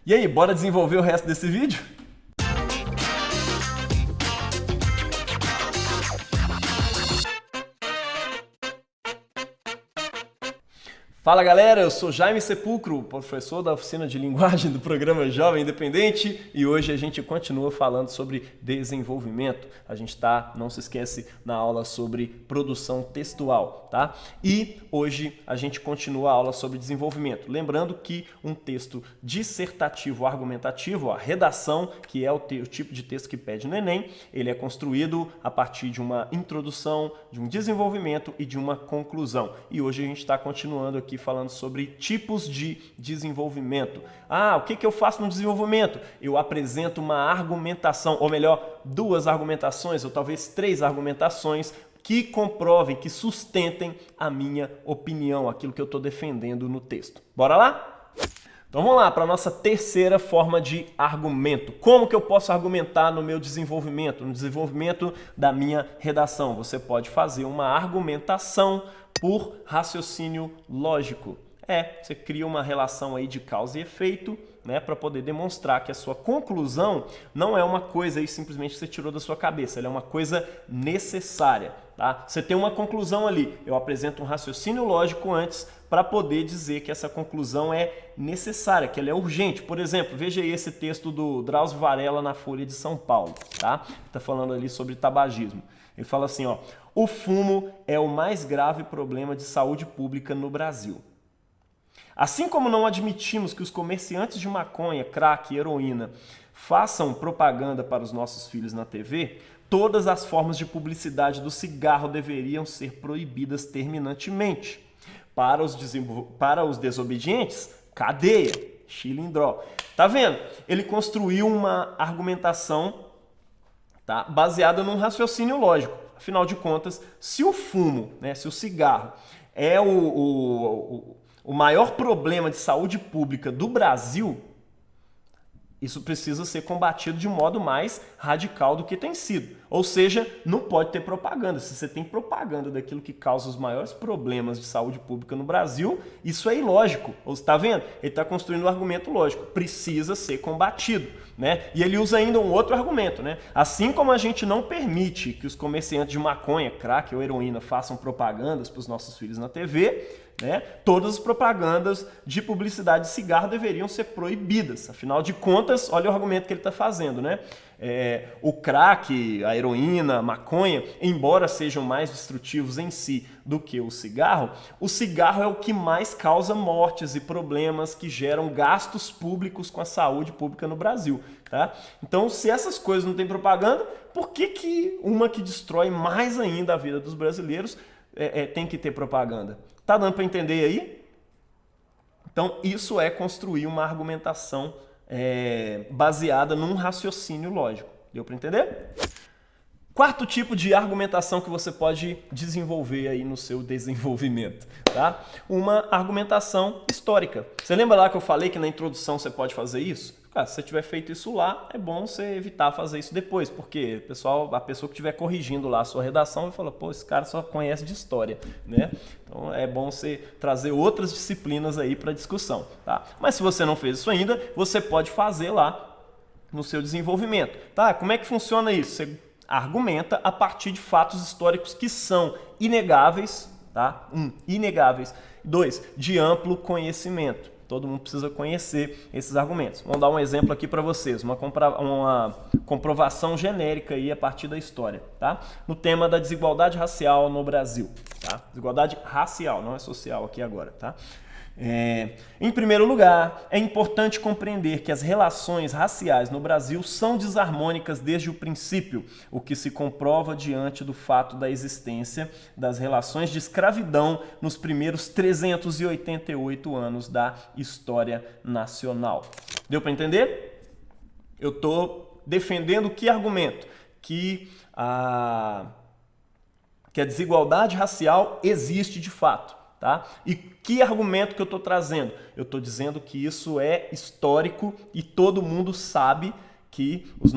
E aí, bora desenvolver o resto desse vídeo? Fala galera, eu sou Jaime Sepulcro, professor da oficina de linguagem do programa Jovem Independente, e hoje a gente continua falando sobre desenvolvimento. A gente está, não se esquece, na aula sobre produção textual, tá? E hoje a gente continua a aula sobre desenvolvimento. Lembrando que um texto dissertativo argumentativo, a redação, que é o tipo de texto que pede no Enem, ele é construído a partir de uma introdução, de um desenvolvimento e de uma conclusão. E hoje a gente está continuando aqui falando sobre tipos de desenvolvimento. O que eu faço no desenvolvimento? Eu apresento uma argumentação, ou melhor, duas argumentações, ou talvez três argumentações que comprovem, que sustentem a minha opinião, aquilo que eu estou defendendo no texto. Bora lá? Então vamos lá para a nossa terceira forma de argumento. Como que eu posso argumentar no meu desenvolvimento, no desenvolvimento da minha redação? Você pode fazer uma argumentação por raciocínio lógico. Você cria uma relação aí de causa e efeito, né, para poder demonstrar que a sua conclusão não é uma coisa aí simplesmente que você tirou da sua cabeça, ela é uma coisa necessária, tá? Você tem uma conclusão ali, eu apresento um raciocínio lógico antes para poder dizer que essa conclusão é necessária, que ela é urgente. Por exemplo, veja aí esse texto do Drauzio Varela na Folha de São Paulo, tá? Está falando ali sobre tabagismo. Ele fala assim, ó: o fumo é o mais grave problema de saúde pública no Brasil. Assim como não admitimos que os comerciantes de maconha, crack e heroína façam propaganda para os nossos filhos na TV, todas as formas de publicidade do cigarro deveriam ser proibidas terminantemente. Para os desobedientes, cadeia, chilindró. Tá vendo? Ele construiu uma argumentação, tá, baseada num raciocínio lógico. Afinal de contas, se o fumo, né, se o cigarro é o maior problema de saúde pública do Brasil, isso precisa ser combatido de modo mais radical do que tem sido. Ou seja, não pode ter propaganda. Se você tem propaganda daquilo que causa os maiores problemas de saúde pública no Brasil, isso é ilógico. Você está vendo? Ele está construindo um argumento lógico. Precisa ser combatido, né? E ele usa ainda um outro argumento, né? Assim como a gente não permite que os comerciantes de maconha, crack ou heroína façam propagandas para os nossos filhos na TV, né? Todas as propagandas de publicidade de cigarro deveriam ser proibidas. Afinal de contas, olha o argumento que ele está fazendo, né? O crack, a heroína, a maconha, embora sejam mais destrutivos em si do que o cigarro é o que mais causa mortes e problemas que geram gastos públicos com a saúde pública no Brasil, tá? Então, se essas coisas não têm propaganda, por que uma que destrói mais ainda a vida dos brasileiros tem que ter propaganda? Tá dando para entender aí? Então, isso é construir uma argumentação baseada num raciocínio lógico. Deu para entender? Quarto tipo de argumentação que você pode desenvolver aí no seu desenvolvimento, tá? Uma argumentação histórica. Você lembra lá que eu falei que na introdução você pode fazer isso? Cara, se você tiver feito isso lá, é bom você evitar fazer isso depois, porque a pessoa que estiver corrigindo lá a sua redação vai falar, pô, esse cara só conhece de história, né? Então é bom você trazer outras disciplinas aí para discussão, tá? Mas se você não fez isso ainda, você pode fazer lá no seu desenvolvimento, tá? Como é que funciona isso? Você argumenta a partir de fatos históricos que são inegáveis, tá? Inegáveis. 2, de amplo conhecimento. Todo mundo precisa conhecer esses argumentos. Vamos dar um exemplo aqui para vocês, uma comprovação genérica aí a partir da história, tá? No tema da desigualdade racial no Brasil, tá? Desigualdade racial, não é social aqui agora, tá? Em primeiro lugar, é importante compreender que as relações raciais no Brasil são desarmônicas desde o princípio, o que se comprova diante do fato da existência das relações de escravidão nos primeiros 388 anos da história nacional. Deu para entender? Eu estou defendendo que argumento? Que a desigualdade racial existe de fato. Tá? E que argumento que eu estou trazendo? Eu estou dizendo que isso é histórico e todo mundo sabe que os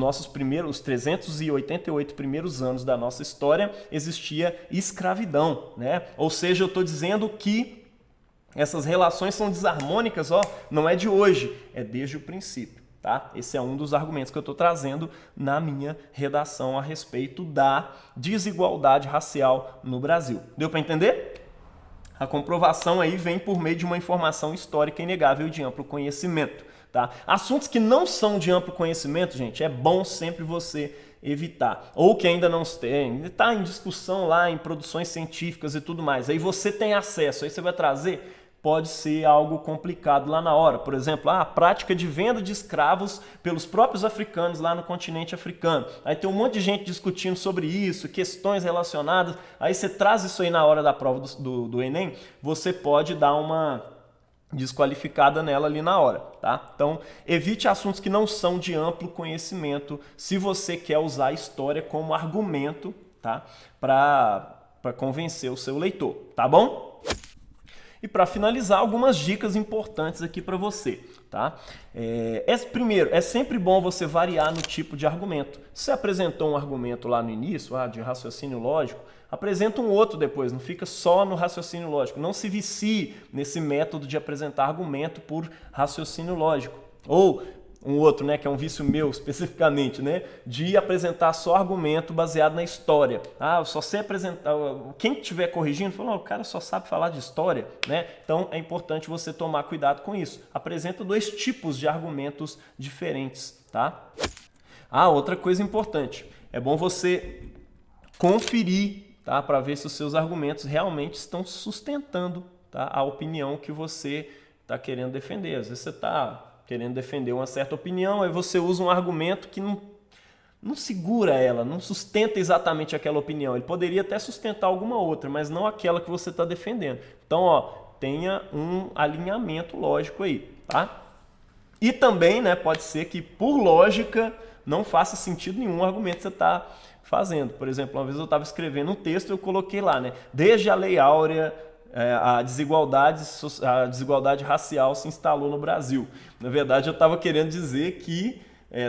388 primeiros anos da nossa história existia escravidão, né? Ou seja, eu estou dizendo que essas relações são desarmônicas, ó, não é de hoje, é desde o princípio. Tá? Esse é um dos argumentos que eu estou trazendo na minha redação a respeito da desigualdade racial no Brasil. Deu para entender? A comprovação aí vem por meio de uma informação histórica inegável de amplo conhecimento. Tá? Assuntos que não são de amplo conhecimento, gente, é bom sempre você evitar. Ou que ainda não tem, está em discussão lá em produções científicas e tudo mais. Aí você tem acesso, aí você vai trazer... Pode ser algo complicado lá na hora. Por exemplo, a prática de venda de escravos pelos próprios africanos lá no continente africano. Aí tem um monte de gente discutindo sobre isso, questões relacionadas. Aí você traz isso aí na hora da prova do Enem, você pode dar uma desqualificada nela ali na hora, tá? Então, evite assuntos que não são de amplo conhecimento se você quer usar a história como argumento, tá? Para convencer o seu leitor, tá bom? E para finalizar, algumas dicas importantes aqui para você. Tá? Primeiro, é sempre bom você variar no tipo de argumento. Se você apresentou um argumento lá no início, de raciocínio lógico, apresenta um outro depois, não fica só no raciocínio lógico. Não se vicie nesse método de apresentar argumento por raciocínio lógico. Ou um outro, né, que é um vício meu especificamente, né, de apresentar só argumento baseado na história. Eu só sei apresentar, quem estiver corrigindo, fala, o cara só sabe falar de história, né? Então é importante você tomar cuidado com isso. Apresenta dois tipos de argumentos diferentes, tá? Outra coisa importante, é bom você conferir, tá, para ver se os seus argumentos realmente estão sustentando, tá, a opinião que você está querendo defender. Às vezes você está querendo defender uma certa opinião, aí você usa um argumento que não segura ela, não sustenta exatamente aquela opinião. Ele poderia até sustentar alguma outra, mas não aquela que você está defendendo. Então, tenha um alinhamento lógico aí, tá? E também, né, pode ser que, por lógica, não faça sentido nenhum argumento que você está fazendo. Por exemplo, uma vez eu estava escrevendo um texto e eu coloquei lá, né, desde a Lei Áurea, a desigualdade racial se instalou no Brasil. Na verdade, eu estava querendo dizer que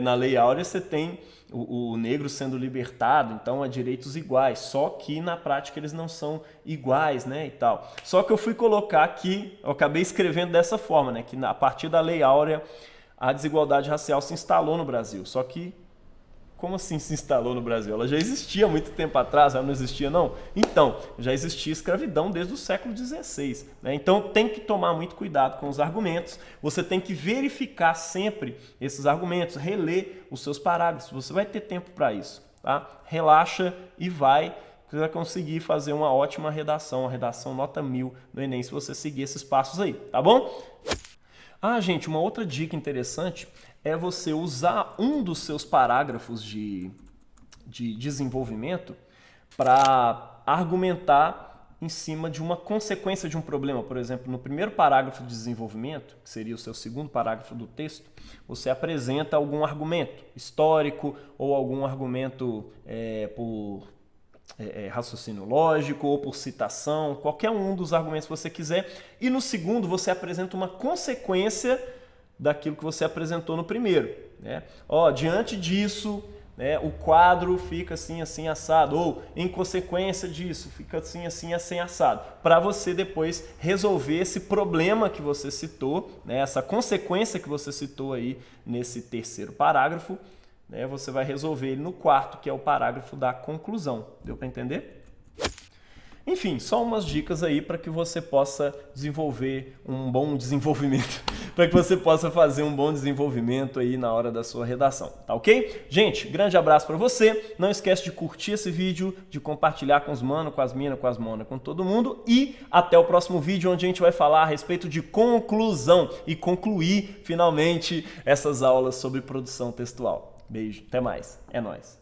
na Lei Áurea você tem o negro sendo libertado, então há direitos iguais, só que na prática eles não são iguais, né, e tal. Só que eu fui colocar aqui, eu acabei escrevendo dessa forma, né, que a partir da Lei Áurea a desigualdade racial se instalou no Brasil. Só que como assim se instalou no Brasil? Ela já existia há muito tempo atrás, ela não existia não? Então, já existia escravidão desde o século XVI. Né? Então tem que tomar muito cuidado com os argumentos, você tem que verificar sempre esses argumentos, reler os seus parágrafos, você vai ter tempo para isso. Tá? Relaxa e você vai conseguir fazer uma ótima redação, uma redação nota 1000 no Enem, se você seguir esses passos aí, tá bom? Gente, uma outra dica interessante é você usar um dos seus parágrafos de desenvolvimento para argumentar em cima de uma consequência de um problema. Por exemplo, no primeiro parágrafo de desenvolvimento, que seria o seu segundo parágrafo do texto, você apresenta algum argumento histórico ou algum argumento por raciocínio lógico ou por citação, qualquer um dos argumentos que você quiser. E no segundo você apresenta uma consequência daquilo que você apresentou no primeiro. Né? Diante disso, né, o quadro fica assim, assim, assado. Ou, em consequência disso, fica assim, assim, assim, assado. Para você depois resolver esse problema que você citou, né, essa consequência que você citou aí nesse terceiro parágrafo, né, você vai resolver ele no quarto, que é o parágrafo da conclusão. Deu para entender? Enfim, só umas dicas aí para que você possa desenvolver um bom desenvolvimento, para que você possa fazer um bom desenvolvimento aí na hora da sua redação, tá ok? Gente, grande abraço para você, não esquece de curtir esse vídeo, de compartilhar com os manos, com as minas, com as monas, com todo mundo e até o próximo vídeo onde a gente vai falar a respeito de conclusão e concluir finalmente essas aulas sobre produção textual. Beijo, até mais, é nóis!